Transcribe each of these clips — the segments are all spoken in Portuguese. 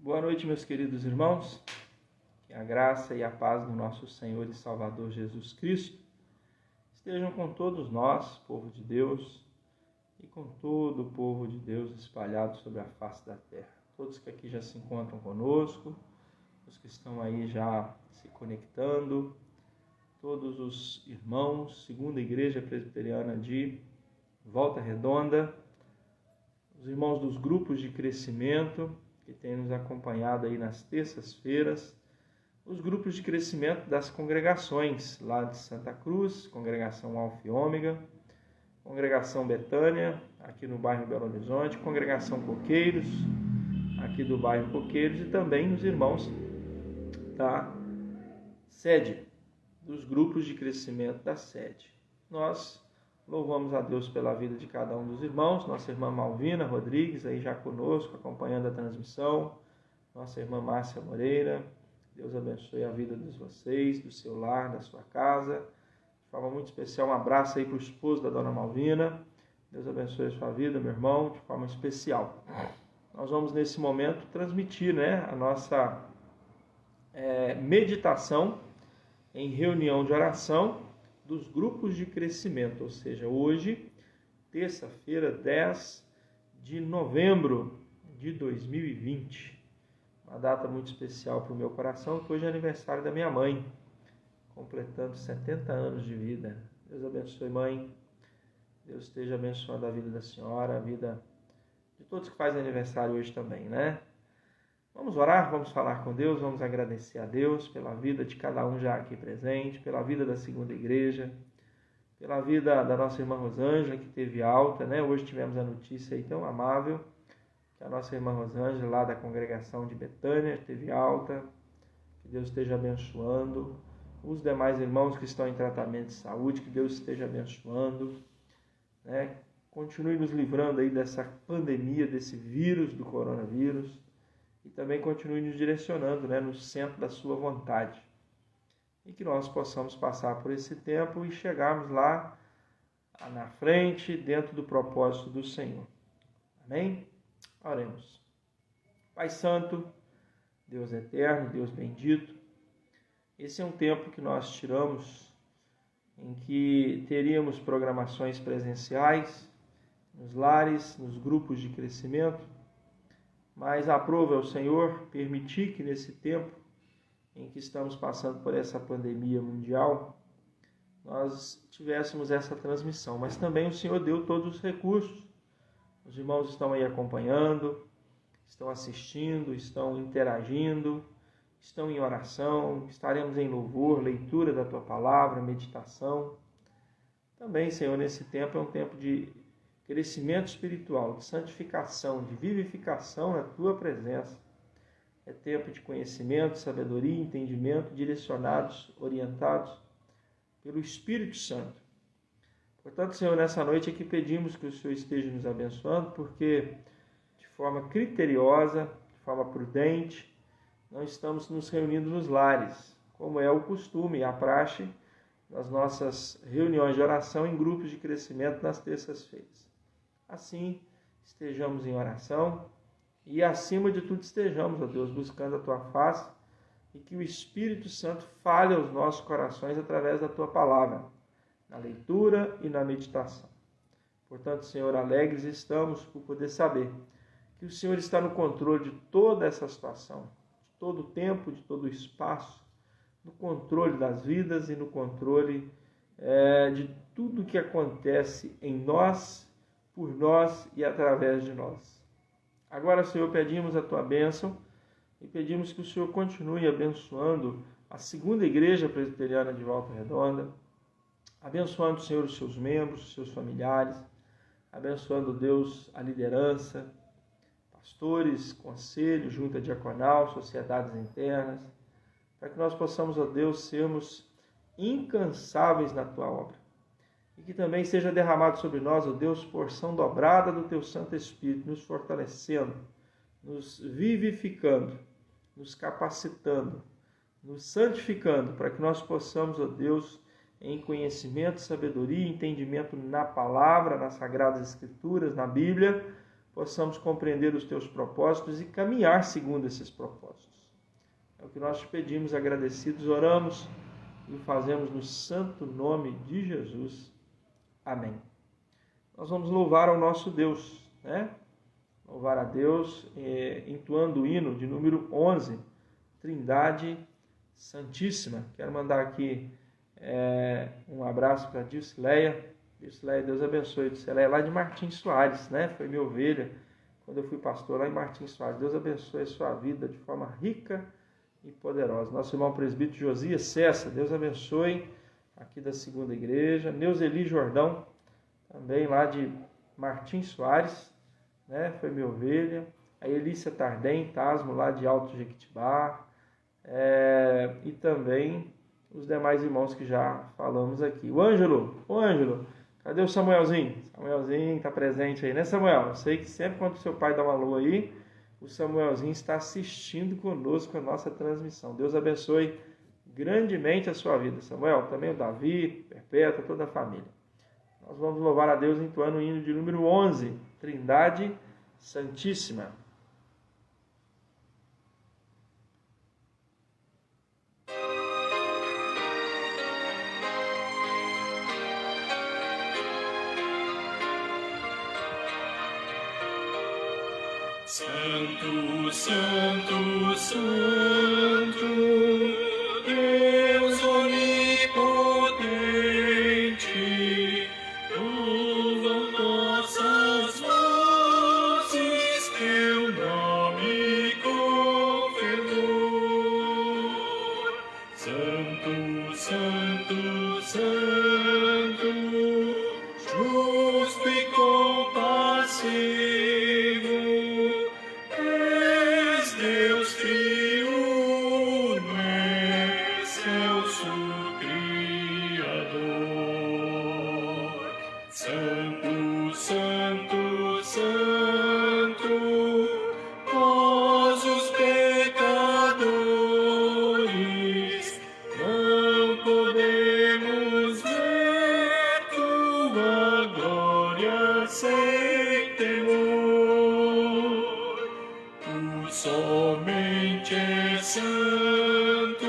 Boa noite, meus queridos irmãos. Que a graça e a paz do nosso Senhor e Salvador Jesus Cristo estejam com todos nós, povo de Deus, e com todo o povo de Deus espalhado sobre a face da terra. Todos que aqui já se encontram conosco, os que estão aí já se conectando, todos os irmãos, Segunda Igreja Presbiteriana de Volta Redonda, os irmãos dos grupos de crescimento que têm nos acompanhado aí nas terças-feiras, os grupos de crescimento das congregações lá de Santa Cruz, Congregação Alfa e Ômega, Congregação Betânia, aqui no bairro Belo Horizonte, Congregação Coqueiros, aqui do bairro Coqueiros, e também os irmãos da sede, dos grupos de crescimento da sede. Nós louvamos a Deus pela vida de cada um dos irmãos, nossa irmã Malvina Rodrigues aí já conosco, acompanhando a transmissão, nossa irmã Márcia Moreira. Deus abençoe a vida de vocês, do seu lar, da sua casa. De forma muito especial, um abraço aí para o esposo da dona Malvina. Deus abençoe a sua vida, meu irmão, de forma especial. Nós vamos nesse momento transmitir, a nossa meditação em reunião de oração dos grupos de crescimento, ou seja, hoje, terça-feira, 10 de novembro de 2020. Uma data muito especial para o meu coração, que hoje é aniversário da minha mãe, completando 70 anos de vida. Deus abençoe, mãe. Deus esteja abençoando a vida da senhora, a vida de todos que fazem aniversário hoje também, Vamos orar, vamos falar com Deus, vamos agradecer a Deus pela vida de cada um já aqui presente, pela vida da Segunda Igreja, pela vida da nossa irmã Rosângela, que teve alta, Hoje tivemos a notícia aí tão amável, que a nossa irmã Rosângela, lá da congregação de Betânia, teve alta. Que Deus esteja abençoando. Os demais irmãos que estão em tratamento de saúde, que Deus esteja abençoando, Continue nos livrando aí dessa pandemia, desse vírus do coronavírus, e também continue nos direcionando, no centro da sua vontade. E que nós possamos passar por esse tempo e chegarmos lá na frente, dentro do propósito do Senhor. Amém? Oremos. Pai Santo, Deus eterno, Deus bendito, esse é um tempo que nós tiramos em que teríamos programações presenciais, nos lares, nos grupos de crescimento, mas aprove ao Senhor permitir que nesse tempo em que estamos passando por essa pandemia mundial, nós tivéssemos essa transmissão. Mas também o Senhor deu todos os recursos. Os irmãos estão aí acompanhando, estão assistindo, estão interagindo, estão em oração, estaremos em louvor, leitura da Tua Palavra, meditação. Também, Senhor, nesse tempo é um tempo de crescimento espiritual, de santificação, de vivificação na Tua presença. É tempo de conhecimento, sabedoria e entendimento direcionados, orientados pelo Espírito Santo. Portanto, Senhor, nessa noite aqui pedimos que o Senhor esteja nos abençoando, porque de forma criteriosa, de forma prudente, não estamos nos reunindo nos lares, como é o costume, a praxe das nossas reuniões de oração em grupos de crescimento nas terças-feiras. Assim, estejamos em oração e, acima de tudo, estejamos, ó Deus, buscando a Tua face e que o Espírito Santo fale aos nossos corações através da Tua Palavra, na leitura e na meditação. Portanto, Senhor, alegres estamos por poder saber que o Senhor está no controle de toda essa situação, de todo o tempo, de todo o espaço, no controle das vidas e no controle de tudo que acontece em nós, por nós e através de nós. Agora, Senhor, pedimos a Tua bênção e pedimos que o Senhor continue abençoando a Segunda Igreja Presbiteriana de Volta Redonda, abençoando, Senhor, os seus membros, os seus familiares, abençoando, Deus, a liderança, pastores, conselho, junta diaconal, sociedades internas, para que nós possamos, ó Deus, sermos incansáveis na Tua obra. E que também seja derramado sobre nós, ó Deus, porção dobrada do Teu Santo Espírito, nos fortalecendo, nos vivificando, nos capacitando, nos santificando, para que nós possamos, ó Deus, em conhecimento, sabedoria e entendimento na palavra, nas Sagradas Escrituras, na Bíblia, possamos compreender os teus propósitos e caminhar segundo esses propósitos. É o que nós te pedimos, agradecidos, oramos e o fazemos no santo nome de Jesus. Amém. Nós vamos louvar ao nosso Deus, né? Louvar a Deus, entoando o hino de número 11, Trindade Santíssima. Quero mandar aqui um abraço para a Dilcileia. Dilcileia, Deus abençoe. Dilcileia lá de Martins Soares, né? Foi minha ovelha quando eu fui pastor lá em Martins Soares. Deus abençoe a sua vida de forma rica e poderosa. Nosso irmão presbítero Josias Cessa, Deus abençoe, aqui da segunda igreja. Neuzeli Jordão, também lá de Martins Soares, né? Foi minha ovelha. A Elícia Tardem, Tasmo, lá de Alto Jequitibá. E também os demais irmãos que já falamos aqui. O Ângelo, cadê o Samuelzinho? Samuelzinho está presente aí, né, Samuel? Eu sei que sempre quando o seu pai dá um alô aí, o Samuelzinho está assistindo conosco a nossa transmissão. Deus abençoe grandemente a sua vida, Samuel. Também o Davi, Perpétua, toda a família. Nós vamos louvar a Deus entoando o hino de número 11, Trindade Santíssima. Santo, Santo, Santo, Deus onipotente, louvam nossas vozes teu nome com fervor. Santo, Santo, Santo, justo e compassivo, somente é santo,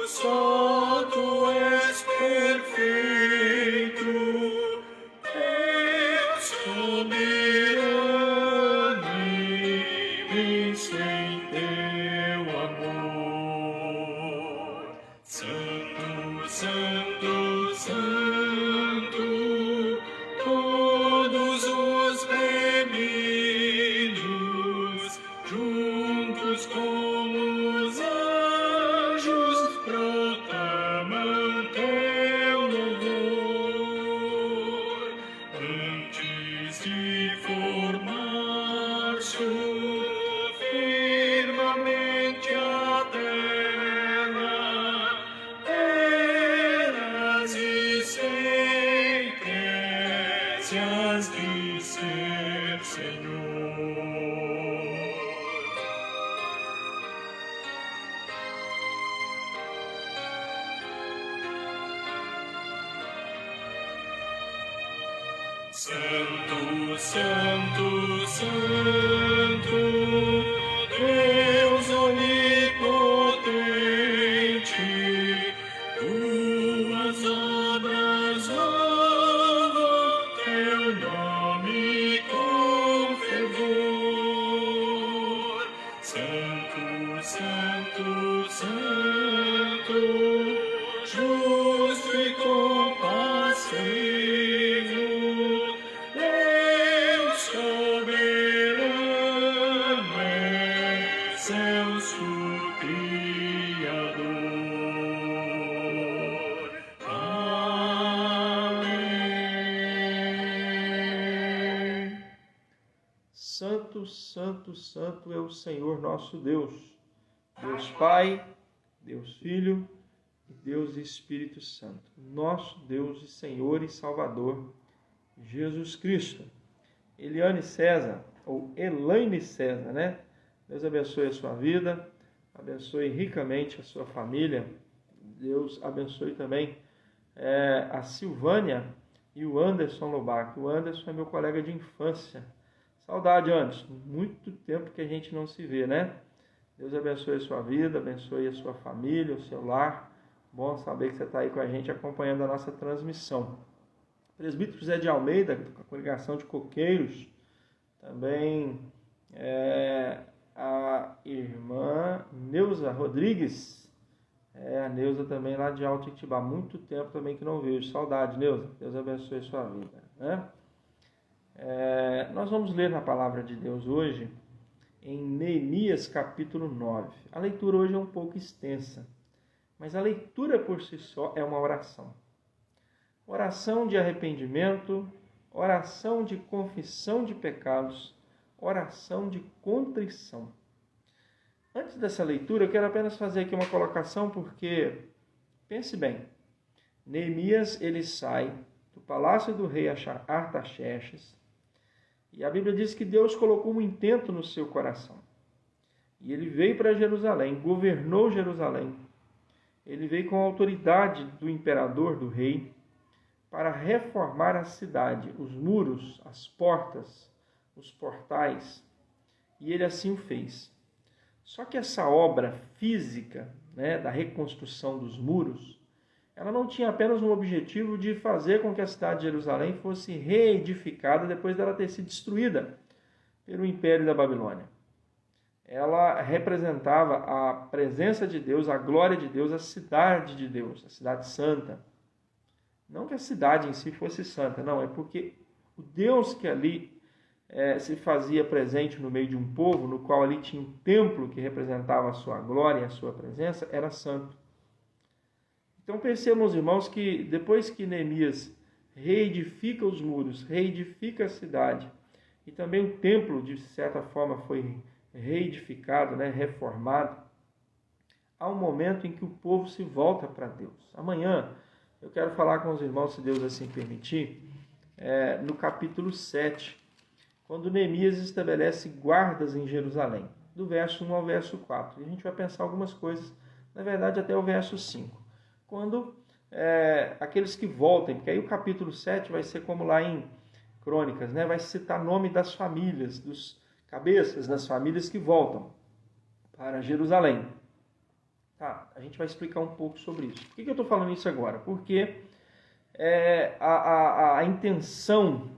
só tu és perfeito, Deus soberano, imenso em teu amor. Santo, Santo, Santo, todos os remidos, juntos com os anjos, proclamam teu louvor. Antes de formar-se o firmamente a terra, eras e sempre has de ser, Senhor. Santo, Santo, Santo, Deus onipotente, tuas obras louvam teu nome com fervor. Santo, Santo, Santo, justo e compassivo, Santo, Santo, Santo é o Senhor nosso Deus. Deus Pai, Deus Filho e Deus Espírito Santo. Nosso Deus e Senhor e Salvador, Jesus Cristo. Eliane César, ou Elaine César, né? Deus abençoe a sua vida, abençoe ricamente a sua família. Deus abençoe também a Silvânia e o Anderson Lobac. O Anderson é meu colega de infância. Saudade, Anderson. Muito tempo que a gente não se vê, né? Deus abençoe a sua vida, abençoe a sua família, o seu lar. Bom saber que você está aí com a gente acompanhando a nossa transmissão. Presbítero José de Almeida, com a congregação de Coqueiros. Também a irmã Neuza Rodrigues. A Neuza também lá de Alto Itibá. Muito tempo também que não vejo. Saudade, Neuza. Deus abençoe a sua vida, né? Nós vamos ler na palavra de Deus hoje em Neemias capítulo 9. A leitura hoje é um pouco extensa, mas a leitura por si só é uma oração. Oração de arrependimento, oração de confissão de pecados, oração de contrição. Antes dessa leitura, eu quero apenas fazer aqui uma colocação, porque, pense bem, Neemias ele sai do palácio do rei Artaxerxes, e a Bíblia diz que Deus colocou um intento no seu coração. E ele veio para Jerusalém, governou Jerusalém. Ele veio com a autoridade do imperador, do rei, para reformar a cidade, os muros, as portas, os portais. E ele assim o fez. Só que essa obra física, da reconstrução dos muros, ela não tinha apenas um objetivo de fazer com que a cidade de Jerusalém fosse reedificada depois dela ter sido destruída pelo Império da Babilônia. Ela representava a presença de Deus, a glória de Deus, a cidade de Deus, a cidade santa. Não que a cidade em si fosse santa, não, é porque o Deus que ali se fazia presente no meio de um povo, no qual ali tinha um templo que representava a sua glória e a sua presença, era santo. Então percebam, irmãos, que depois que Neemias reedifica os muros, reedifica a cidade, e também o templo, de certa forma, foi reedificado, reformado, há um momento em que o povo se volta para Deus. Amanhã eu quero falar com os irmãos, se Deus assim permitir, no capítulo 7, quando Neemias estabelece guardas em Jerusalém, do verso 1 ao verso 4. E a gente vai pensar algumas coisas, na verdade até o verso 5. Quando aqueles que voltem, porque aí o capítulo 7 vai ser como lá em Crônicas, vai citar nome das famílias, dos cabeças das famílias que voltam para Jerusalém. Tá, a gente vai explicar um pouco sobre isso. Por que eu estou falando isso agora? Porque a intenção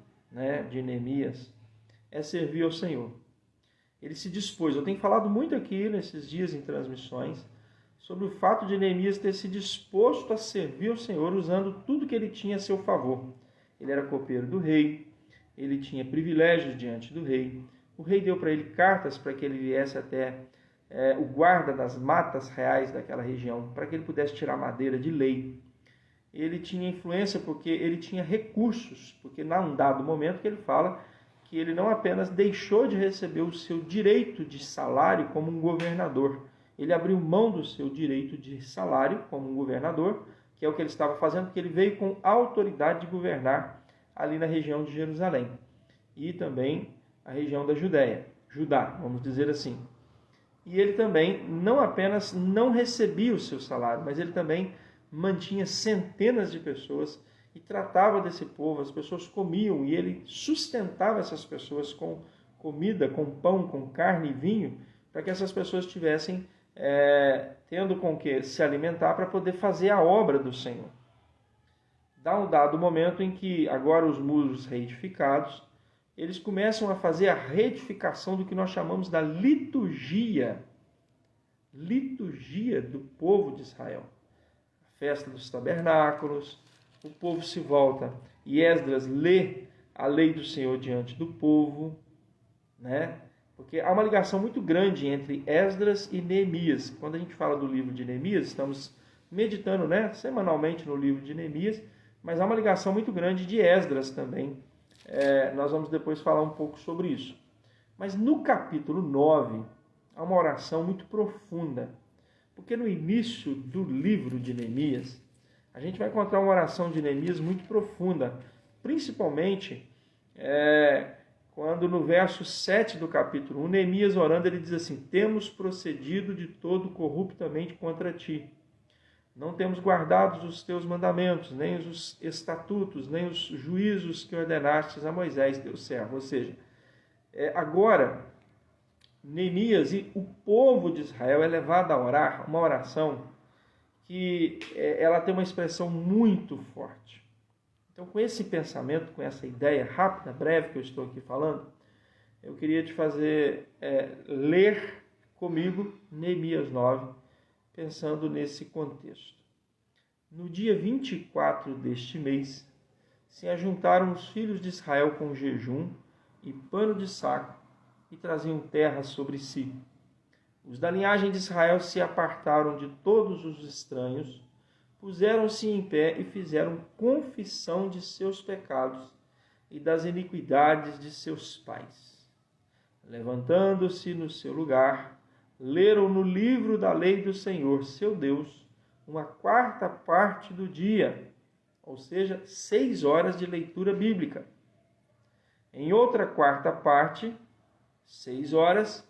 de Neemias é servir ao Senhor. Ele se dispôs, eu tenho falado muito aqui nesses dias em transmissões, sobre o fato de Neemias ter se disposto a servir ao Senhor usando tudo que ele tinha a seu favor. Ele era copeiro do rei, ele tinha privilégios diante do rei, o rei deu para ele cartas para que ele viesse até o guarda das matas reais daquela região, para que ele pudesse tirar madeira de lei. Ele tinha influência porque ele tinha recursos, porque num dado momento que ele fala que ele não apenas deixou de receber o seu direito de salário como um governador, ele abriu mão do seu direito de salário como um governador, que é o que ele estava fazendo, porque ele veio com autoridade de governar ali na região de Jerusalém e também a região da Judá, vamos dizer assim. E ele também não apenas não recebia o seu salário, mas ele também mantinha centenas de pessoas e tratava desse povo, as pessoas comiam e ele sustentava essas pessoas com comida, com pão, com carne e vinho, para que essas pessoas tivessem tendo com que se alimentar para poder fazer a obra do Senhor. Dá um dado momento em que agora os muros reedificados, eles começam a fazer a reedificação do que nós chamamos da liturgia do povo de Israel. A festa dos tabernáculos, o povo se volta e Esdras lê a lei do Senhor diante do povo, Porque há uma ligação muito grande entre Esdras e Neemias. Quando a gente fala do livro de Neemias, estamos meditando semanalmente no livro de Neemias, mas há uma ligação muito grande de Esdras também. Nós vamos depois falar um pouco sobre isso. Mas no capítulo 9, há uma oração muito profunda, porque no início do livro de Neemias, a gente vai encontrar uma oração de Neemias muito profunda, principalmente quando no verso 7 do capítulo 1, Neemias orando, ele diz assim: temos procedido de todo corruptamente contra ti. Não temos guardado os teus mandamentos, nem os estatutos, nem os juízos que ordenastes a Moisés, teu servo. Ou seja, Agora, Neemias e o povo de Israel é levado a orar uma oração que ela tem uma expressão muito forte. Então, com esse pensamento, com essa ideia rápida, breve que eu estou aqui falando, eu queria te fazer ler comigo Neemias 9, pensando nesse contexto. No dia 24 deste mês, se ajuntaram os filhos de Israel com jejum e pano de saco e traziam terra sobre si. Os da linhagem de Israel se apartaram de todos os estranhos, puseram-se em pé e fizeram confissão de seus pecados e das iniquidades de seus pais. Levantando-se no seu lugar, leram no livro da lei do Senhor, seu Deus, uma quarta parte do dia, ou seja, 6 horas de leitura bíblica. Em outra quarta parte, 6 horas,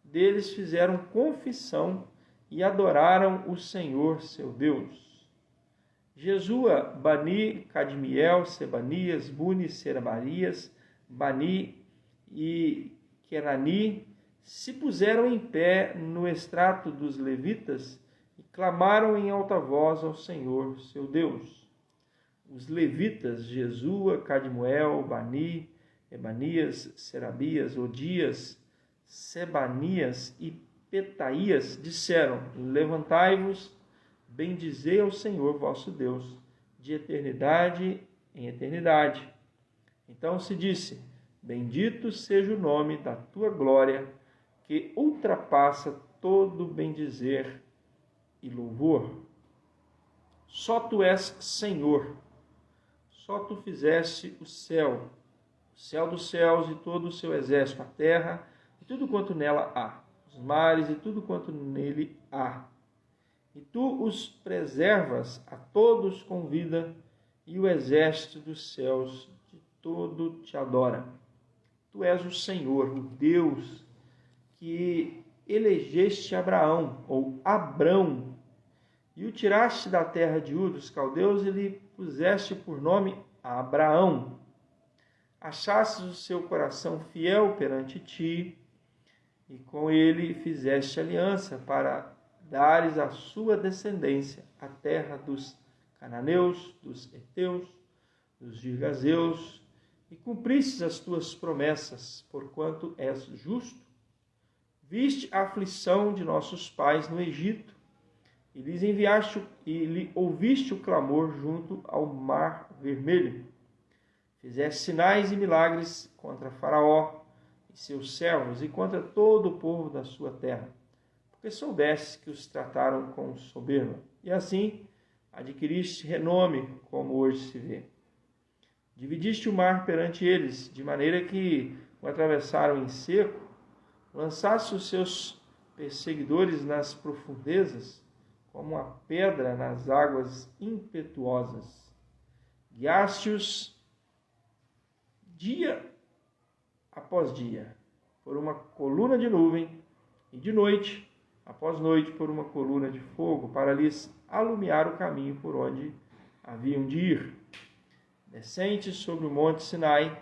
deles fizeram confissão e adoraram o Senhor, seu Deus. Jesua, Bani, Cadmiel, Sebanias, Buni, Serabarias, Bani e Kenani se puseram em pé no estrato dos levitas e clamaram em alta voz ao Senhor, seu Deus. Os levitas, Jesua, Cadmiel, Bani, Ebanias, Serabias, Odias, Sebanias e Petaías disseram: levantai-vos, bendizei ao Senhor vosso Deus, de eternidade em eternidade. Então se disse: bendito seja o nome da tua glória, que ultrapassa todo bendizer e louvor. Só tu és Senhor, só tu fizeste o céu dos céus e todo o seu exército, a terra e tudo quanto nela há, os mares e tudo quanto nele há. E tu os preservas a todos com vida, e o exército dos céus de todo te adora. Tu és o Senhor, o Deus, que elegeste Abraão, ou Abrão, e o tiraste da terra de Ur dos caldeus e lhe puseste por nome Abraão. Achastes o seu coração fiel perante ti, e com ele fizeste aliança para dares à sua descendência a terra dos cananeus, dos heteus, dos girgazeus, e cumpristes as tuas promessas, porquanto és justo. Viste a aflição de nossos pais no Egito, e lhes enviaste e lhe ouviste o clamor junto ao mar vermelho. Fizeste sinais e milagres contra Faraó e seus servos e contra todo o povo da sua terra, porque soubeste que os trataram com soberba, e assim adquiriste renome, como hoje se vê. Dividiste o mar perante eles, de maneira que o atravessaram em seco, lançaste os seus perseguidores nas profundezas, como a pedra nas águas impetuosas. Guiaste-os dia após dia, por uma coluna de nuvem, e de noite após noite por uma coluna de fogo, para lhes alumiar o caminho por onde haviam de ir. Desceste sobre o monte Sinai,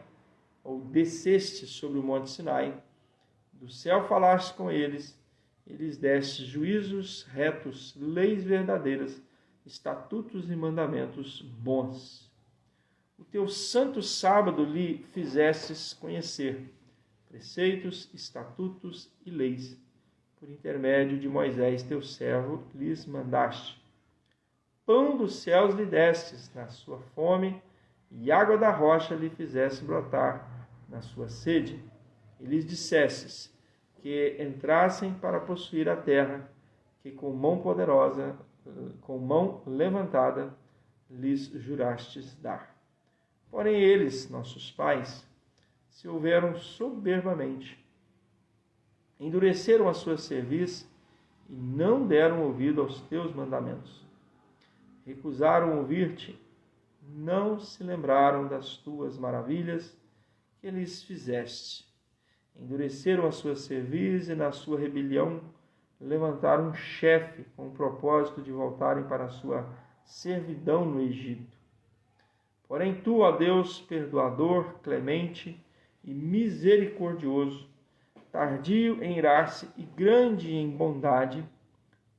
do céu falaste com eles, e lhes deste juízos retos, leis verdadeiras, estatutos e mandamentos bons. O teu santo sábado lhe fizestes conhecer, preceitos, estatutos e leis, por intermédio de Moisés, teu servo, lhes mandaste. Pão dos céus lhe destes na sua fome, e água da rocha lhe fizeste brotar na sua sede. E lhes dissestes que entrassem para possuir a terra, que com mão poderosa, com mão levantada, lhes jurastes dar. Porém eles, nossos pais, se houveram soberbamente, endureceram a sua cerviz e não deram ouvido aos teus mandamentos. Recusaram ouvir-te, não se lembraram das tuas maravilhas que lhes fizeste. Endureceram a sua cerviz e na sua rebelião levantaram um chefe com o propósito de voltarem para a sua servidão no Egito. Porém tu, ó Deus, perdoador, clemente e misericordioso, tardio em irar-se e grande em bondade,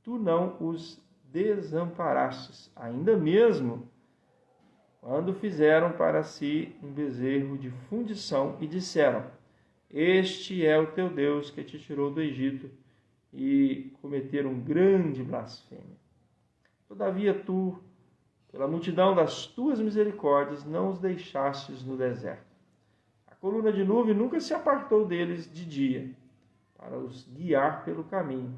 tu não os desamparastes, ainda mesmo quando fizeram para si um bezerro de fundição e disseram: Este é o teu Deus que te tirou do Egito, e cometeram grande blasfêmia. Todavia tu, pela multidão das tuas misericórdias, não os deixastes no deserto. A coluna de nuvem nunca se apartou deles de dia, para os guiar pelo caminho,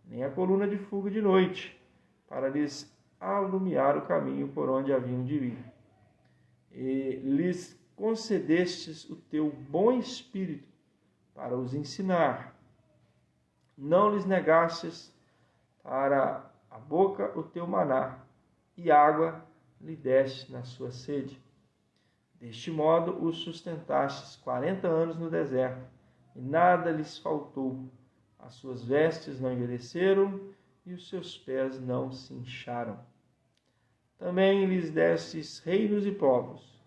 nem a coluna de fogo de noite, para lhes alumiar o caminho por onde haviam de ir. E lhes concedestes o teu bom espírito para os ensinar. Não lhes negastes para a boca o teu maná, e água lhe deste na sua sede. Deste modo os sustentastes 40 anos no deserto, e nada lhes faltou. As suas vestes não envelheceram, e os seus pés não se incharam. Também lhes destes reinos e povos,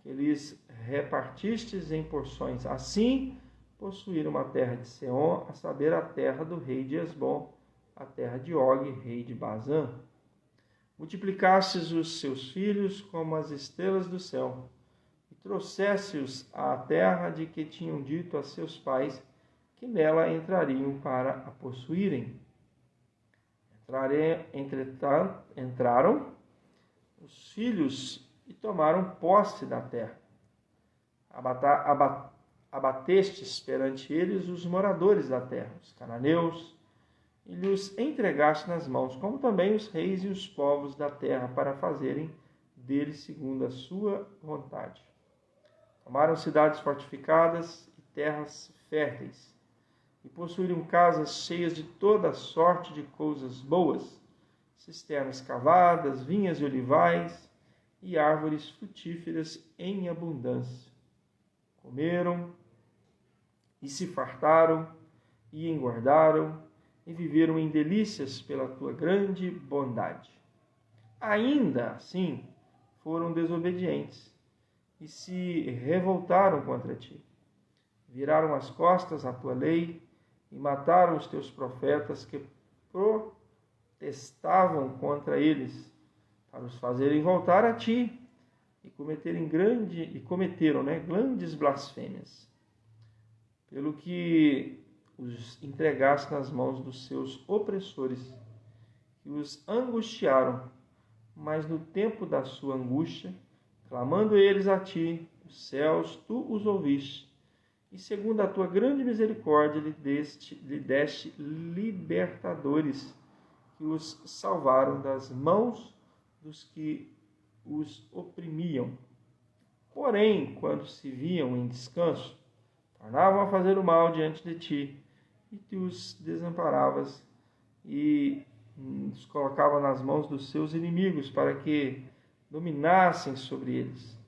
que lhes repartistes em porções. Assim possuíram a terra de Seom, a saber, a terra do rei de Esbom, a terra de Og, rei de Bazã. Multiplicastes os seus filhos como as estrelas do céu, e trouxeste-os à terra de que tinham dito a seus pais que nela entrariam para a possuírem. Entraram os filhos e tomaram posse da terra. Abatestes perante eles os moradores da terra, os cananeus, e lhes entregaste nas mãos, como também os reis e os povos da terra, para fazerem deles segundo a sua vontade. Tomaram cidades fortificadas e terras férteis, e possuíram casas cheias de toda sorte de coisas boas, cisternas cavadas, vinhas e olivais, e árvores frutíferas em abundância. Comeram e se fartaram e engordaram e viveram em delícias pela tua grande bondade. Ainda assim foram desobedientes e se revoltaram contra ti. Viraram as costas à tua lei e mataram os teus profetas que protestavam contra eles, para os fazerem voltar a ti, e cometeram grandes blasfêmias. Pelo que os entregaste nas mãos dos seus opressores, que os angustiaram, mas no tempo da sua angústia, clamando eles a ti, os céus, tu os ouviste, e segundo a tua grande misericórdia lhe deste libertadores, que os salvaram das mãos dos que os oprimiam. Porém, quando se viam em descanso, tornavam a fazer o mal diante de ti, e tu os desamparavas e os colocava nas mãos dos seus inimigos, para que dominassem sobre eles.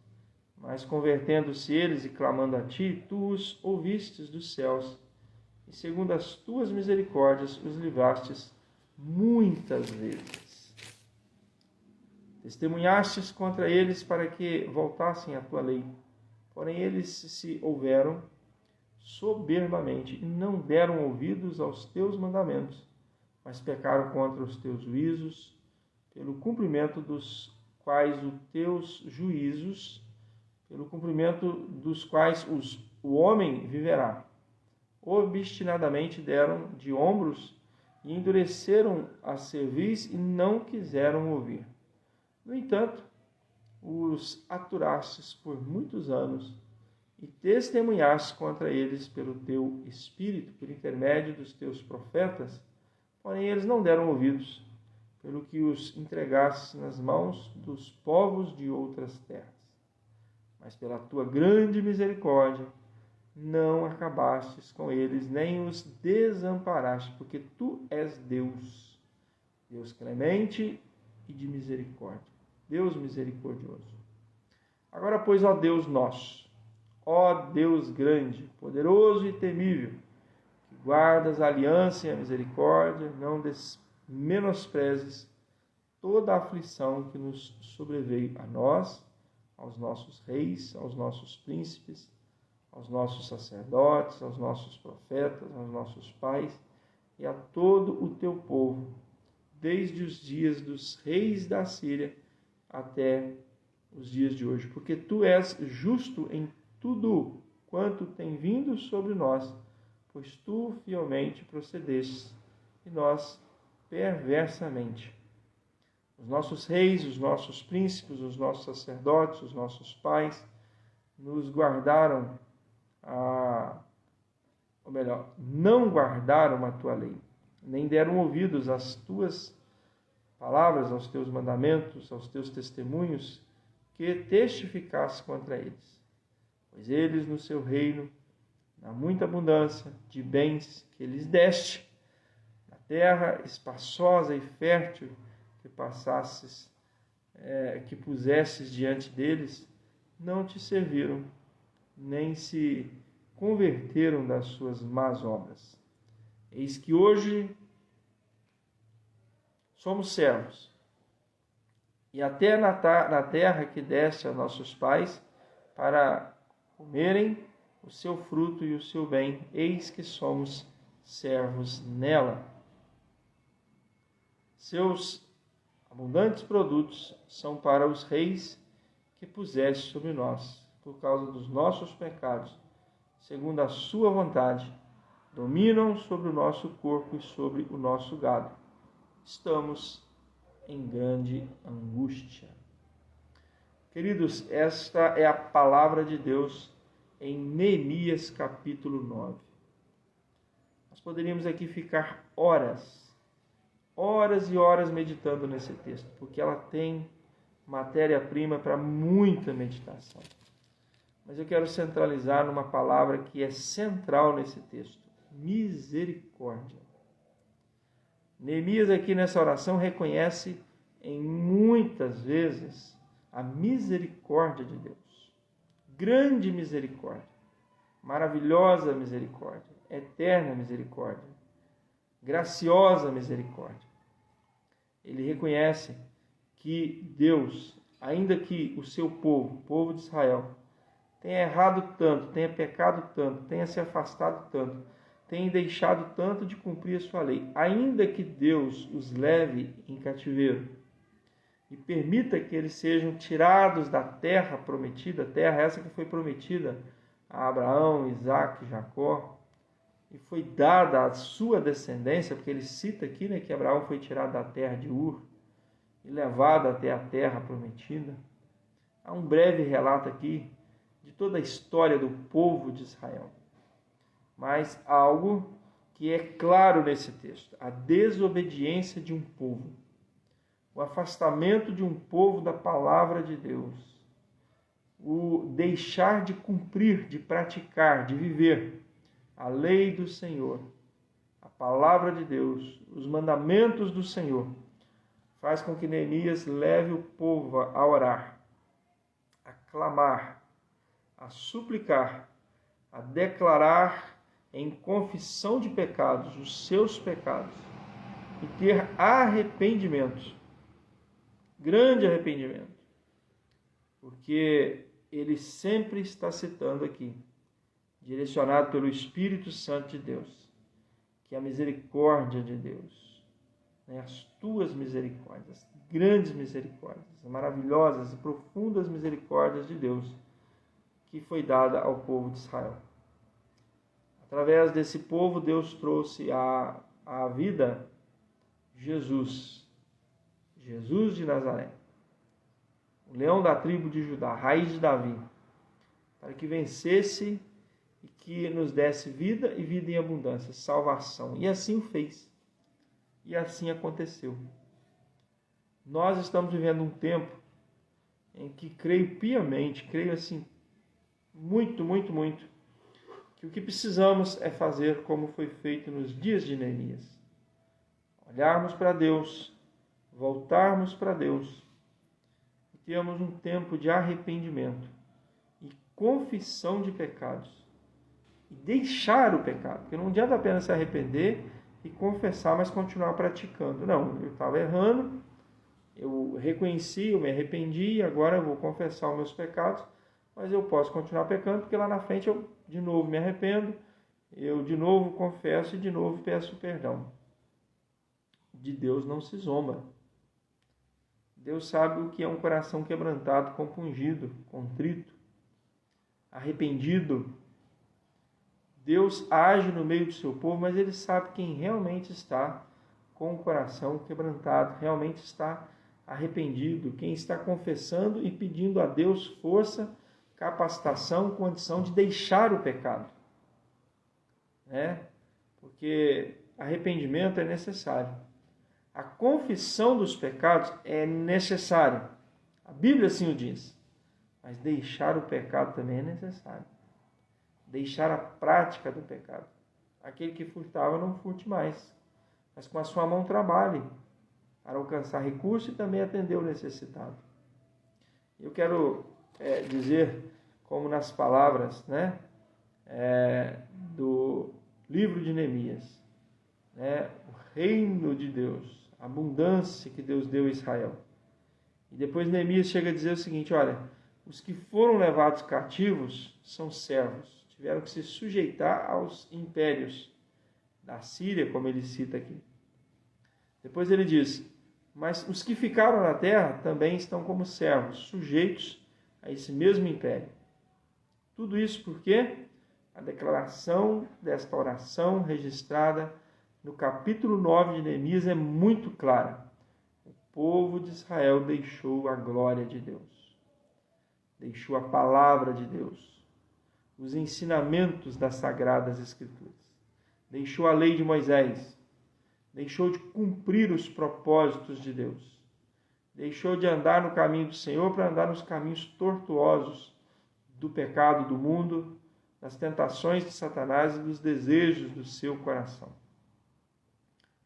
Mas convertendo-se eles e clamando a ti, tu os ouvistes dos céus, e segundo as tuas misericórdias os livrastes muitas vezes. Testemunhastes contra eles para que voltassem à tua lei, porém eles se houveram soberbamente e não deram ouvidos aos teus mandamentos, mas pecaram contra os teus juízos, pelo cumprimento dos quais o homem viverá. Obstinadamente deram de ombros e endureceram a cerviz e não quiseram ouvir. No entanto, os aturastes por muitos anos e testemunhaste contra eles pelo teu Espírito, por intermédio dos teus profetas, porém eles não deram ouvidos, pelo que os entregaste nas mãos dos povos de outras terras. Mas pela tua grande misericórdia, não acabastes com eles, nem os desamparaste, porque tu és Deus, Deus clemente e de misericórdia, Deus misericordioso. Agora, pois, ó Deus nosso, ó Deus grande, poderoso e temível, que guardas a aliança e a misericórdia, não menosprezes toda a aflição que nos sobreveio a nós, aos nossos reis, aos nossos príncipes, aos nossos sacerdotes, aos nossos profetas, aos nossos pais e a todo o teu povo, desde os dias dos reis da Síria até os dias de hoje, porque tu és justo em tudo quanto tem vindo sobre nós, pois tu fielmente procedestes e nós perversamente. Os nossos reis, os nossos príncipes, os nossos sacerdotes, os nossos pais nos guardaram, ou melhor, não guardaram a tua lei, nem deram ouvidos às tuas palavras, aos teus mandamentos, aos teus testemunhos, que testificasse contra eles. Pois eles, no seu reino, na muita abundância de bens que lhes deste, na terra espaçosa e fértil que pusesses diante deles, não te serviram, nem se converteram das suas más obras. Eis que hoje somos servos, e até na terra que deste a nossos pais, para comerem o seu fruto e o seu bem, eis que somos servos nela. Seus abundantes produtos são para os reis que puseste sobre nós, por causa dos nossos pecados, segundo a sua vontade, dominam sobre o nosso corpo e sobre o nosso gado. Estamos em grande angústia. Queridos, esta é a palavra de Deus em Neemias capítulo 9. Nós poderíamos aqui ficar horas e horas meditando nesse texto, porque ela tem matéria-prima para muita meditação. Mas eu quero centralizar numa palavra que é central nesse texto: misericórdia. Neemias aqui nessa oração reconhece em muitas vezes a misericórdia de Deus. Grande misericórdia, maravilhosa misericórdia, eterna misericórdia, graciosa misericórdia. Ele reconhece que Deus, ainda que o seu povo, o povo de Israel, tenha errado tanto, tenha pecado tanto, tenha se afastado tanto, tenha deixado tanto de cumprir a sua lei, ainda que Deus os leve em cativeiro e permita que eles sejam tirados da terra prometida, terra essa que foi prometida a Abraão, Isaque, Jacó, e foi dada à sua descendência, porque ele cita aqui, que Abraão foi tirado da terra de Ur e levado até a terra prometida. Há um breve relato aqui de toda a história do povo de Israel. Mas algo que é claro nesse texto: a desobediência de um povo, o afastamento de um povo da palavra de Deus, o deixar de cumprir, de praticar, de viver a lei do Senhor, a palavra de Deus, os mandamentos do Senhor, faz com que Neemias leve o povo a orar, a clamar, a suplicar, a declarar em confissão de pecados os seus pecados e ter arrependimento, grande arrependimento, porque ele sempre está citando aqui, direcionado pelo Espírito Santo de Deus, que a misericórdia de Deus, as tuas misericórdias, grandes misericórdias, maravilhosas e profundas misericórdias de Deus, que foi dada ao povo de Israel. Através desse povo, Deus trouxe à vida Jesus de Nazaré, o leão da tribo de Judá, raiz de Davi, para que vencesse e que nos desse vida e vida em abundância, salvação. E assim o fez. E assim aconteceu. Nós estamos vivendo um tempo em que creio piamente, creio assim, muito, que o que precisamos é fazer como foi feito nos dias de Neemias. Olharmos para Deus, voltarmos para Deus e termos um tempo de arrependimento e confissão de pecados. E deixar o pecado, porque não adianta apenas se arrepender e confessar, mas continuar praticando. Não, eu estava errando, eu reconheci, eu me arrependi, agora eu vou confessar os meus pecados, mas eu posso continuar pecando, porque lá na frente eu de novo me arrependo, eu de novo confesso e de novo peço perdão. De Deus não se zomba. Deus sabe o que é um coração quebrantado, compungido, contrito, arrependido. Deus age no meio do seu povo, mas Ele sabe quem realmente está com o coração quebrantado, realmente está arrependido, quem está confessando e pedindo a Deus força, capacitação, condição de deixar o pecado. Porque arrependimento é necessário. A confissão dos pecados é necessária. A Bíblia assim o diz. Mas deixar o pecado também é necessário. Deixar a prática do pecado. Aquele que furtava, não furte mais. Mas com a sua mão trabalhe para alcançar recurso e também atender o necessitado. Eu quero dizer, como nas palavras do livro de Neemias, o reino de Deus, a abundância que Deus deu a Israel. E depois Neemias chega a dizer o seguinte, olha, os que foram levados cativos são servos, tiveram que se sujeitar aos impérios da Síria, como ele cita aqui. Depois ele diz, mas os que ficaram na terra também estão como servos, sujeitos a esse mesmo império. Tudo isso porque a declaração desta oração registrada no capítulo 9 de Neemias é muito clara. O povo de Israel deixou a glória de Deus, deixou a palavra de Deus, os ensinamentos das Sagradas Escrituras, deixou a lei de Moisés, deixou de cumprir os propósitos de Deus, deixou de andar no caminho do Senhor para andar nos caminhos tortuosos do pecado do mundo, das tentações de Satanás e dos desejos do seu coração.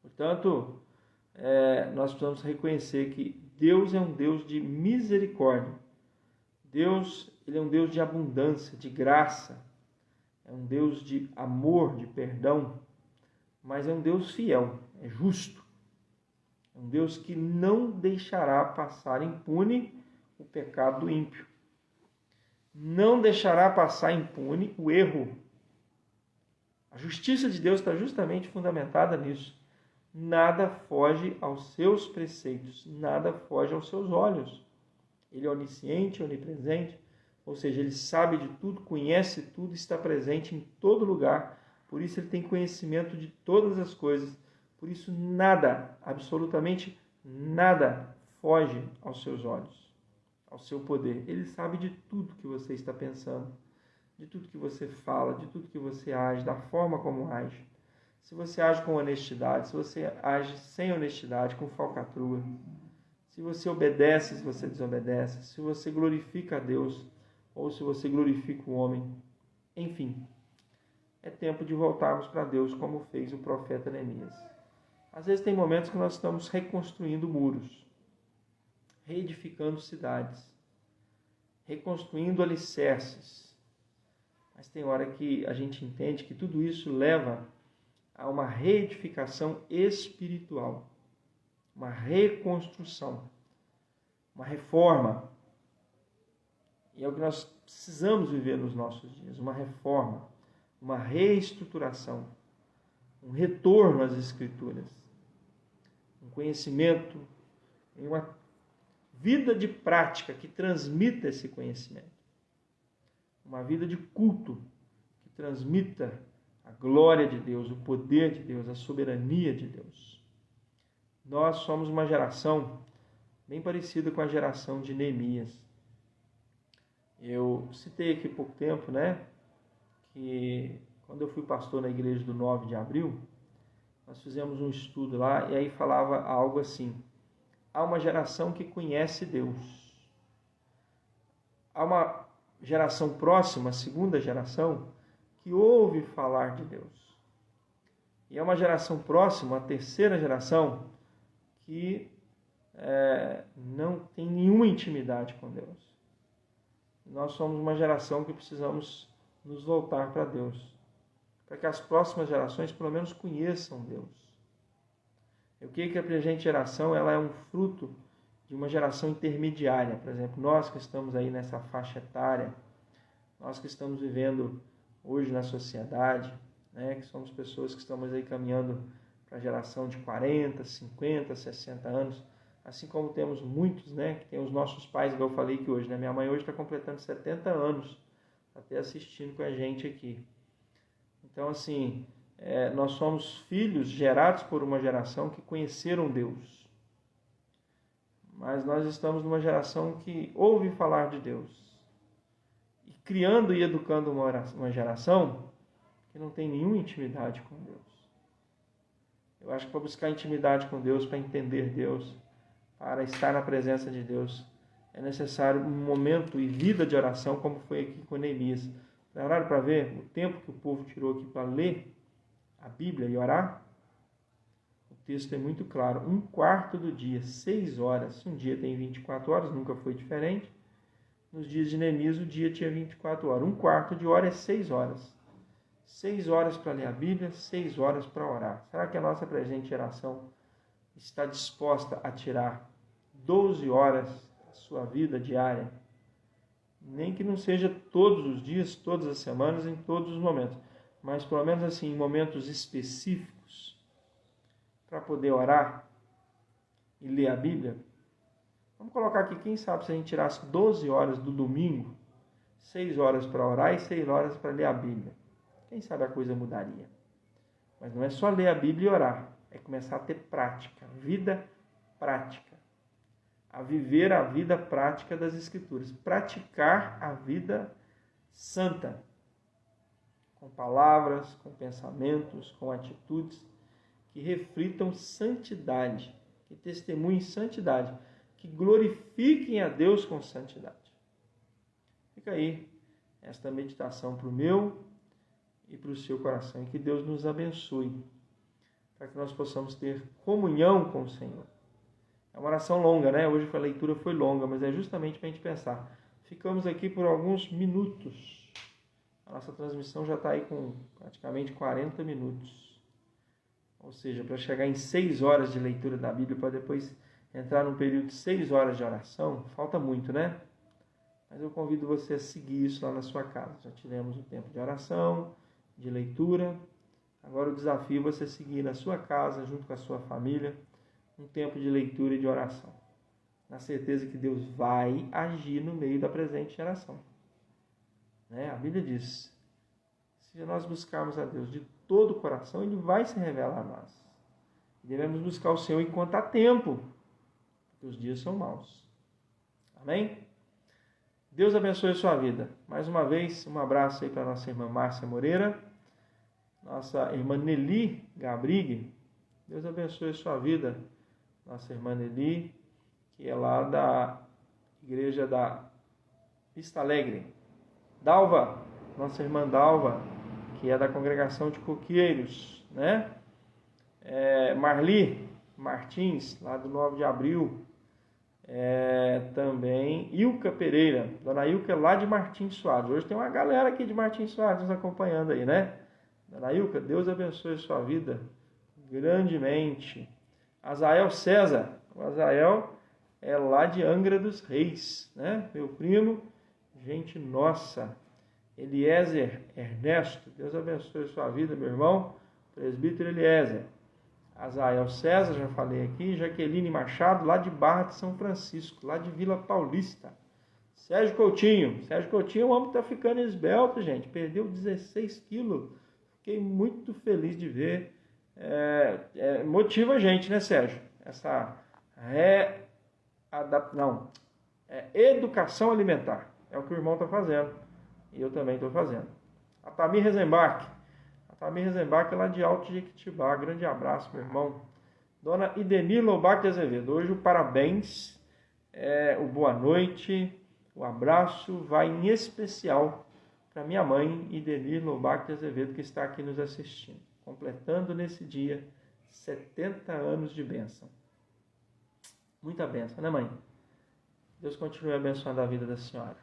Portanto, nós precisamos reconhecer que Deus é um Deus de misericórdia. Deus, Ele é um Deus de abundância, de graça. É um Deus de amor, de perdão. Mas é um Deus fiel, é justo. É um Deus que não deixará passar impune o pecado do ímpio. Não deixará passar impune o erro. A justiça de Deus está justamente fundamentada nisso. Nada foge aos seus preceitos, nada foge aos seus olhos. Ele é onisciente, onipresente, ou seja, ele sabe de tudo, conhece tudo, está presente em todo lugar. Por isso ele tem conhecimento de todas as coisas. Por isso nada, absolutamente nada, foge aos seus olhos, ao seu poder. Ele sabe de tudo que você está pensando, de tudo que você fala, de tudo que você age, da forma como age. Se você age com honestidade, se você age sem honestidade, com falcatrua, se você obedece, se você desobedece, se você glorifica a Deus ou se você glorifica o homem, enfim, é tempo de voltarmos para Deus como fez o profeta Neemias. Às vezes tem momentos que nós estamos reconstruindo muros, reedificando cidades, reconstruindo alicerces, mas tem hora que a gente entende que tudo isso leva a uma reedificação espiritual, uma reconstrução, uma reforma. E é o que nós precisamos viver nos nossos dias, uma reforma, uma reestruturação, um retorno às Escrituras, um conhecimento, uma vida de prática que transmita esse conhecimento, uma vida de culto que transmita a glória de Deus, o poder de Deus, a soberania de Deus. Nós somos uma geração bem parecida com a geração de Neemias. Eu citei aqui há pouco tempo, que quando eu fui pastor na igreja do 9 de abril, nós fizemos um estudo lá e aí falava algo assim: há uma geração que conhece Deus. Há uma geração próxima, a segunda geração, que ouve falar de Deus. E é uma geração próxima, a terceira geração, que não tem nenhuma intimidade com Deus. Nós somos uma geração que precisamos nos voltar para Deus, para que as próximas gerações pelo menos conheçam Deus. Eu creio que a presente geração ela é um fruto de uma geração intermediária. Por exemplo, nós que estamos aí nessa faixa etária, nós que estamos vivendo hoje na sociedade, né, que somos pessoas que estamos aí caminhando para a geração de 40, 50, 60 anos, assim como temos muitos, né, que tem os nossos pais, igual eu falei que hoje, né, minha mãe hoje está completando 70 anos, até assistindo com a gente aqui. Então, assim, nós somos filhos gerados por uma geração que conheceram Deus. Mas nós estamos numa geração que ouve falar de Deus. E criando e educando uma geração que não tem nenhuma intimidade com Deus. Eu acho que para buscar intimidade com Deus, para entender Deus, para estar na presença de Deus, é necessário um momento e vida de oração, como foi aqui com Neemias. Pararam para ver o tempo que o povo tirou aqui para ler a Bíblia e orar? O texto é muito claro. 1/4 do dia, 6 horas. Um dia tem 24 horas, nunca foi diferente. Nos dias de Neemias, o dia tinha 24 horas. 1/4 de hora é 6 horas. 6 horas para ler a Bíblia, 6 horas para orar. Será que a nossa presente geração está disposta a tirar 12 horas da sua vida diária? Nem que não seja todos os dias, todas as semanas, em todos os momentos. Mas pelo menos assim, em momentos específicos, para poder orar e ler a Bíblia. Vamos colocar aqui, quem sabe se a gente tirasse 12 horas do domingo, 6 horas para orar e 6 horas para ler a Bíblia. Quem sabe a coisa mudaria. Mas não é só ler a Bíblia e orar, é começar a ter prática, vida prática. A viver a vida prática das Escrituras. Praticar a vida santa. Com palavras, com pensamentos, com atitudes que reflitam santidade, que testemunhem santidade, que glorifiquem a Deus com santidade. Fica aí esta meditação para o meu e para o seu coração. E que Deus nos abençoe, para que nós possamos ter comunhão com o Senhor. É uma oração longa, né? Hoje a leitura foi longa, mas é justamente para a gente pensar. Ficamos aqui por alguns minutos. A nossa transmissão já está aí com praticamente 40 minutos. Ou seja, para chegar em 6 horas de leitura da Bíblia, para depois entrar num período de 6 horas de oração, falta muito, né? Mas eu convido você a seguir isso lá na sua casa. Já tivemos o tempo de oração, de leitura. Agora o desafio é você seguir na sua casa, junto com a sua família, um tempo de leitura e de oração. Na certeza que Deus vai agir no meio da presente geração. A Bíblia diz, se nós buscarmos a Deus de todo o coração, Ele vai se revelar a nós. Devemos buscar o Senhor enquanto há tempo, porque os dias são maus. Amém? Deus abençoe a sua vida. Mais uma vez, um abraço aí para a nossa irmã Márcia Moreira, nossa irmã Nelly Gabrig. Deus abençoe a sua vida, nossa irmã Nelly, que é lá da igreja da Vista Alegre. Dalva, nossa irmã Dalva, que é da congregação de Coqueiros, né? Marli Martins, lá do 9 de abril. Também Ilka Pereira, dona Ilka lá de Martins Soares. Hoje tem uma galera aqui de Martins Soares nos acompanhando aí, né? Dona Ilka, Deus abençoe a sua vida grandemente. Azael César, o Azael é lá de Angra dos Reis, né? Meu primo, gente nossa. Eliezer Ernesto, Deus abençoe a sua vida, meu irmão. Presbítero Eliezer. Azael César, já falei aqui. Jaqueline Machado, lá de Barra de São Francisco, lá de Vila Paulista. Sérgio Coutinho, o homem está ficando esbelto, gente. Perdeu 16 quilos. Fiquei muito feliz de ver. Motiva a gente, né, Sérgio? Essa educação alimentar. É o que o irmão está fazendo. E eu também estou fazendo. A Tamir Rezembach é lá de Alto Jequitibá. Grande abraço, meu irmão. Dona Idenir Lobac de Azevedo. Hoje o parabéns, o boa noite, o abraço vai em especial para minha mãe, Idenir Lobac de Azevedo, que está aqui nos assistindo. Completando nesse dia 70 anos de bênção. Muita bênção, né, mãe? Deus continue abençoando a vida da senhora.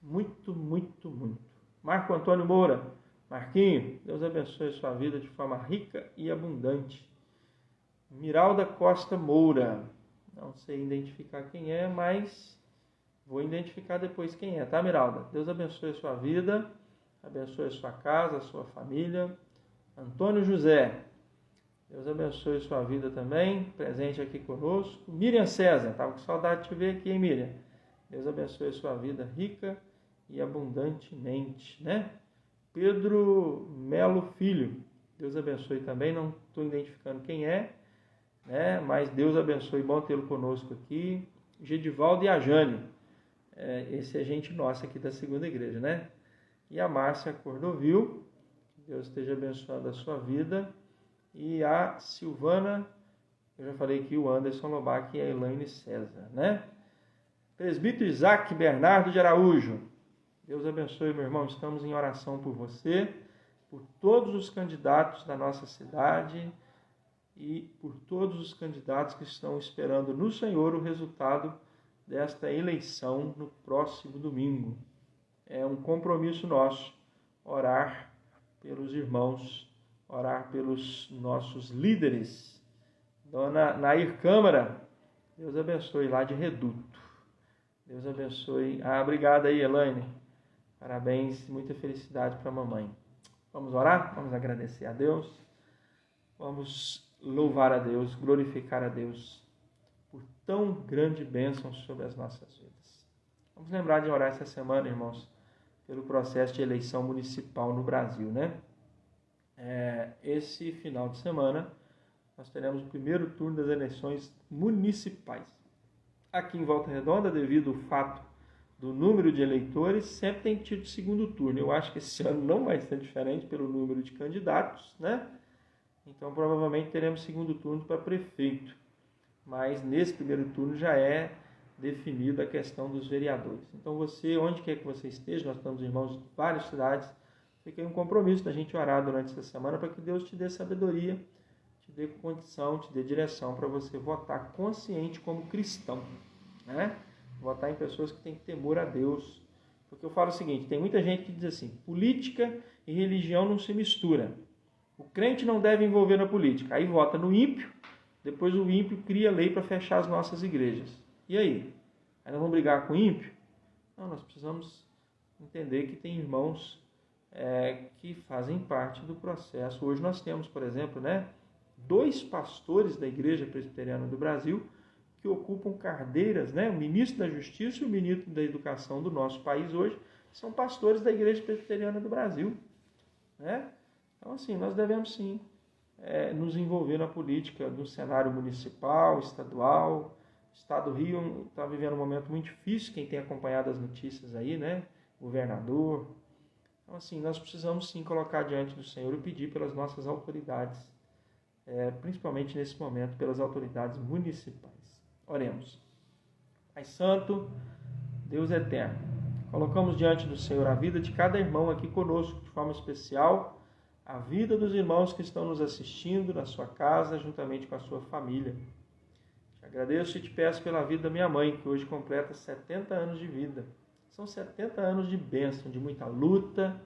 Muito, muito, muito. Marco Antônio Moura. Marquinho, Deus abençoe a sua vida de forma rica e abundante. Miralda Costa Moura. Não sei identificar quem é, mas vou identificar depois quem é, tá, Miralda? Deus abençoe a sua vida abençoe a sua casa, a sua família. Antônio José, Deus abençoe sua vida também, presente aqui conosco. Miriam César, estava com saudade de te ver aqui, hein, Miriam? Deus abençoe sua vida rica e abundantemente, né? Pedro Melo Filho, Deus abençoe também, não estou identificando quem é, né? Mas Deus abençoe, bom tê-lo conosco aqui. Gedivaldo e a Jane, esse é gente nossa aqui da segunda igreja, né? E a Márcia Cordovil, Deus esteja abençoando a sua vida. E a Silvana, eu já falei aqui, o Anderson Lobac e a Elaine César, né? Presbítero Isaac Bernardo de Araújo, Deus abençoe, meu irmão, estamos em oração por você, por todos os candidatos da nossa cidade e por todos os candidatos que estão esperando no Senhor o resultado desta eleição no próximo domingo. É um compromisso nosso orar pelos irmãos, orar pelos nossos líderes. Dona Nair Câmara, Deus abençoe lá de Reduto. Deus abençoe. Obrigado aí, Elaine. Parabéns, muita felicidade para a mamãe. Vamos orar? Vamos agradecer a Deus. Vamos louvar a Deus, glorificar a Deus por tão grande bênção sobre as nossas vidas. Vamos lembrar de orar essa semana, irmãos, pelo processo de eleição municipal no Brasil, né? Esse final de semana nós teremos o primeiro turno das eleições municipais. Aqui em Volta Redonda, devido ao fato do número de eleitores, sempre tem tido segundo turno. Eu acho que esse ano não vai ser diferente pelo número de candidatos, né? Então provavelmente teremos segundo turno para prefeito. Mas nesse primeiro turno já é definida a questão dos vereadores. Então você, onde quer que você esteja, nós estamos irmãos de várias cidades, fica aí um compromisso da gente orar durante essa semana para que Deus te dê sabedoria, te dê condição, te dê direção para você votar consciente como cristão, né? Votar em pessoas que têm temor a Deus. Porque eu falo o seguinte, tem muita gente que diz assim, política e religião não se mistura. O crente não deve envolver na política. Aí vota no ímpio, depois o ímpio cria lei para fechar as nossas igrejas. E aí? Aí nós vamos brigar com o ímpio? Não, nós precisamos entender que tem irmãos que fazem parte do processo. Hoje nós temos, por exemplo, né, 2 pastores da Igreja Presbiteriana do Brasil que ocupam cadeiras, né, o ministro da Justiça e o ministro da Educação do nosso país hoje são pastores da Igreja Presbiteriana do Brasil, né? Então, assim, nós devemos sim nos envolver na política do cenário municipal, estadual. O Estado do Rio está vivendo um momento muito difícil, quem tem acompanhado as notícias aí, né? Governador. Então, assim, nós precisamos sim colocar diante do Senhor e pedir pelas nossas autoridades, principalmente nesse momento, pelas autoridades municipais. Oremos. Pai Santo, Deus eterno, colocamos diante do Senhor a vida de cada irmão aqui conosco, de forma especial, a vida dos irmãos que estão nos assistindo na sua casa, juntamente com a sua família. Te agradeço e te peço pela vida da minha mãe, que hoje completa 70 anos de vida. São 70 anos de bênção, de muita luta,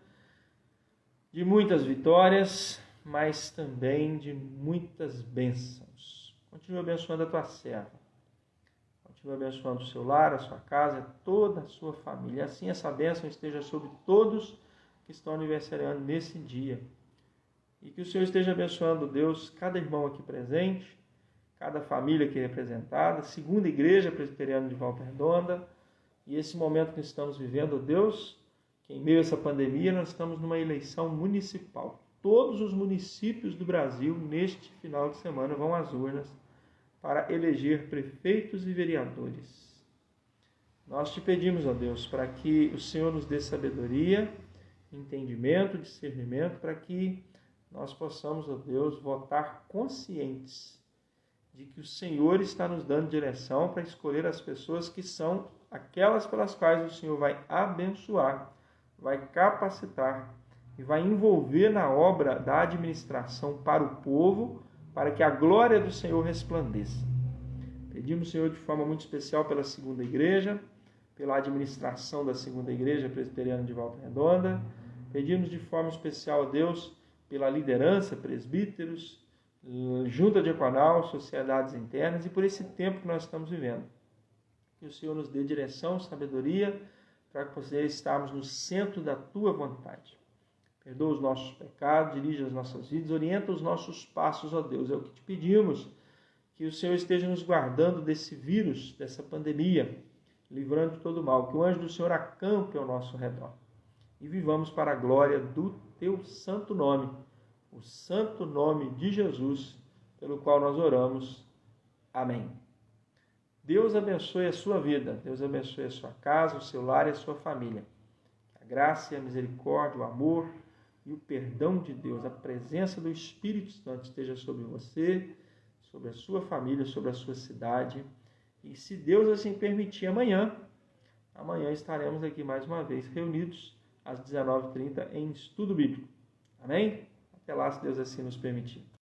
de muitas vitórias, mas também de muitas bênçãos. Continua abençoando a tua serva. Continua abençoando o seu lar, a sua casa, toda a sua família. E assim essa bênção esteja sobre todos que estão aniversariando nesse dia. E que o Senhor esteja abençoando, Deus, cada irmão aqui presente, cada família aqui representada, segunda igreja presbiteriana de Volta Redonda, e esse momento que estamos vivendo, Deus, que em meio a essa pandemia nós estamos numa eleição municipal. Todos os municípios do Brasil, neste final de semana, vão às urnas para eleger prefeitos e vereadores. Nós te pedimos, ó Deus, para que o Senhor nos dê sabedoria, entendimento, discernimento, para que nós possamos, ó Deus, votar conscientes de que o Senhor está nos dando direção para escolher as pessoas que são aquelas pelas quais o Senhor vai abençoar, vai capacitar e vai envolver na obra da administração para o povo, para que a glória do Senhor resplandeça. Pedimos, Senhor, de forma muito especial pela segunda igreja, pela administração da segunda igreja presbiteriana de Volta Redonda. Pedimos de forma especial a Deus pela liderança, presbíteros, junta diaconal, sociedades internas e por esse tempo que nós estamos vivendo. Que o Senhor nos dê direção, sabedoria, para que possamos estarmos no centro da Tua vontade. Perdoa os nossos pecados, dirige as nossas vidas, orienta os nossos passos, ó Deus. É o que te pedimos, que o Senhor esteja nos guardando desse vírus, dessa pandemia, livrando de todo mal. Que o anjo do Senhor acampe ao nosso redor. E vivamos para a glória do teu santo nome, o santo nome de Jesus, pelo qual nós oramos. Amém. Deus abençoe a sua vida, Deus abençoe a sua casa, o seu lar e a sua família. A graça e a misericórdia, o amor e o perdão de Deus, a presença do Espírito Santo esteja sobre você, sobre a sua família, sobre a sua cidade. E se Deus assim permitir, amanhã estaremos aqui mais uma vez reunidos às 19h30 em estudo bíblico. Amém? Até lá, se Deus assim nos permitir.